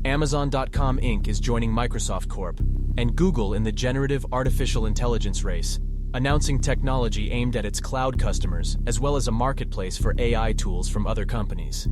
Amazon.com Inc. is joining Microsoft Corp. and Google in the generative artificial intelligence race, announcing technology aimed at its cloud customers, as well as a marketplace for AI tools from other companies.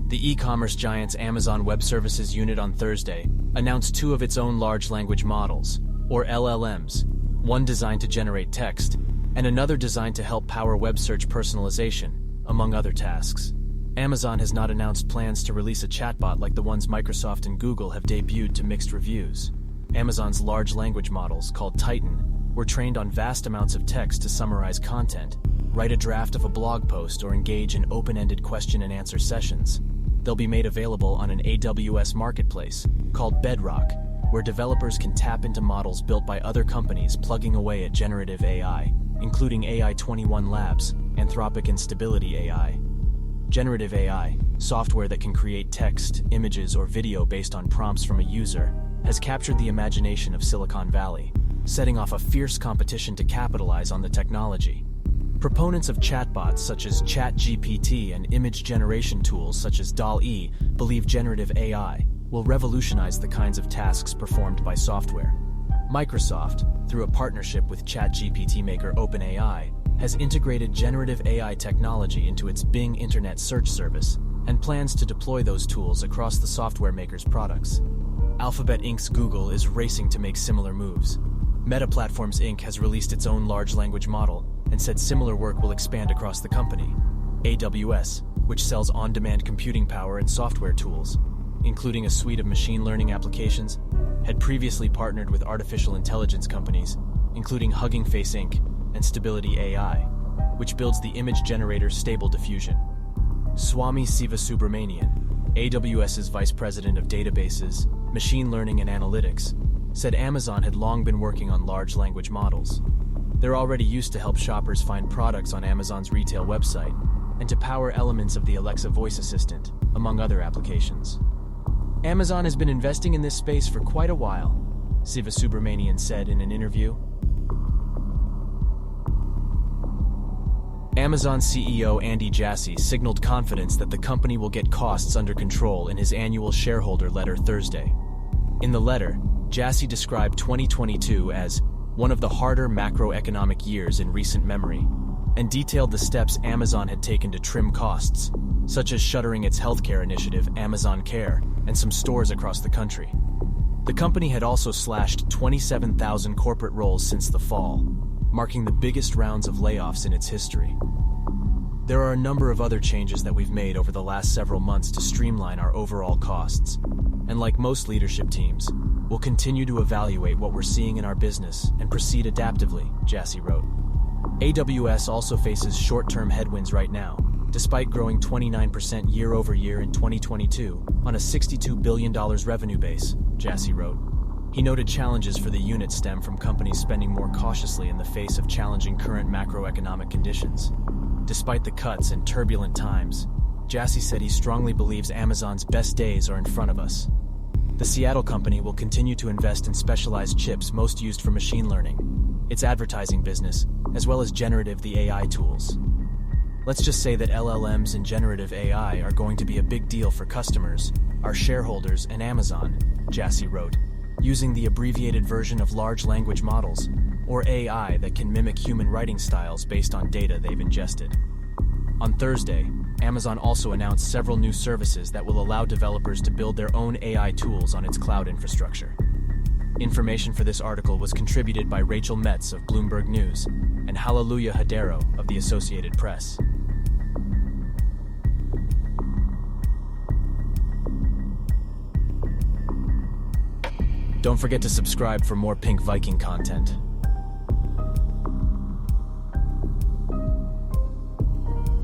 The e-commerce giant's Amazon Web Services unit on Thursday announced two of its own large language models, or LLMs, one designed to generate text, and another designed to help power web search personalization, among other tasks. Amazon has not announced plans to release a chatbot like the ones Microsoft and Google have debuted to mixed reviews. Amazon's large language models, called Titan, were trained on vast amounts of text to summarize content, write a draft of a blog post, or engage in open-ended question and answer sessions. They'll be made available on an AWS marketplace called Bedrock, where developers can tap into models built by other companies plugging away at generative AI, including AI21 Labs, Anthropic, and Stability AI. Generative AI, software that can create text, images, or video based on prompts from a user, has captured the imagination of Silicon Valley, setting off a fierce competition to capitalize on the technology. Proponents of chatbots such as ChatGPT and image generation tools such as DALL-E believe generative AI will revolutionize the kinds of tasks performed by software. Microsoft, through a partnership with ChatGPT maker OpenAI, has integrated generative AI technology into its Bing Internet Search service and plans to deploy those tools across the software maker's products. Alphabet Inc.'s Google is racing to make similar moves. Meta Platforms Inc. has released its own large language model and said similar work will expand across the company. AWS, which sells on-demand computing power and software tools, including a suite of machine learning applications, had previously partnered with artificial intelligence companies, including Hugging Face Inc. and Stability AI, which builds the image generator Stable Diffusion. Swami Sivasubramanian, AWS's Vice President of Databases, Machine Learning and Analytics, said Amazon had long been working on large language models. They're already used to help shoppers find products on Amazon's retail website and to power elements of the Alexa voice assistant, among other applications. Amazon has been investing in this space for quite a while, Sivasubramanian said in an interview. Amazon CEO Andy Jassy signaled confidence that the company will get costs under control in his annual shareholder letter Thursday. In the letter, Jassy described 2022 as one of the harder macroeconomic years in recent memory, and detailed the steps Amazon had taken to trim costs, such as shuttering its healthcare initiative, Amazon Care, and some stores across the country. The company had also slashed 27,000 corporate roles since the fall, marking the biggest rounds of layoffs in its history. There are a number of other changes that we've made over the last several months to streamline our overall costs, and like most leadership teams, we'll continue to evaluate what we're seeing in our business and proceed adaptively, Jassy wrote. AWS also faces short-term headwinds right now, despite growing 29% year-over-year in 2022 on a $62 billion revenue base, Jassy wrote. He noted challenges for the unit stem from companies spending more cautiously in the face of challenging current macroeconomic conditions. Despite the cuts and turbulent times, Jassy said he strongly believes Amazon's best days are in front of us. The Seattle company will continue to invest in specialized chips most used for machine learning, its advertising business, as well as generative the AI tools. Let's just say that LLMs and generative AI are going to be a big deal for customers, our shareholders, and Amazon, Jassy wrote, using the abbreviated version of large language models, or AI, that can mimic human writing styles based on data they've ingested. On Thursday, Amazon also announced several new services that will allow developers to build their own AI tools on its cloud infrastructure. Information for this article was contributed by Rachel Metz of Bloomberg News and Hallelujah Hadero of the Associated Press. Don't forget to subscribe for more Pink Viking content.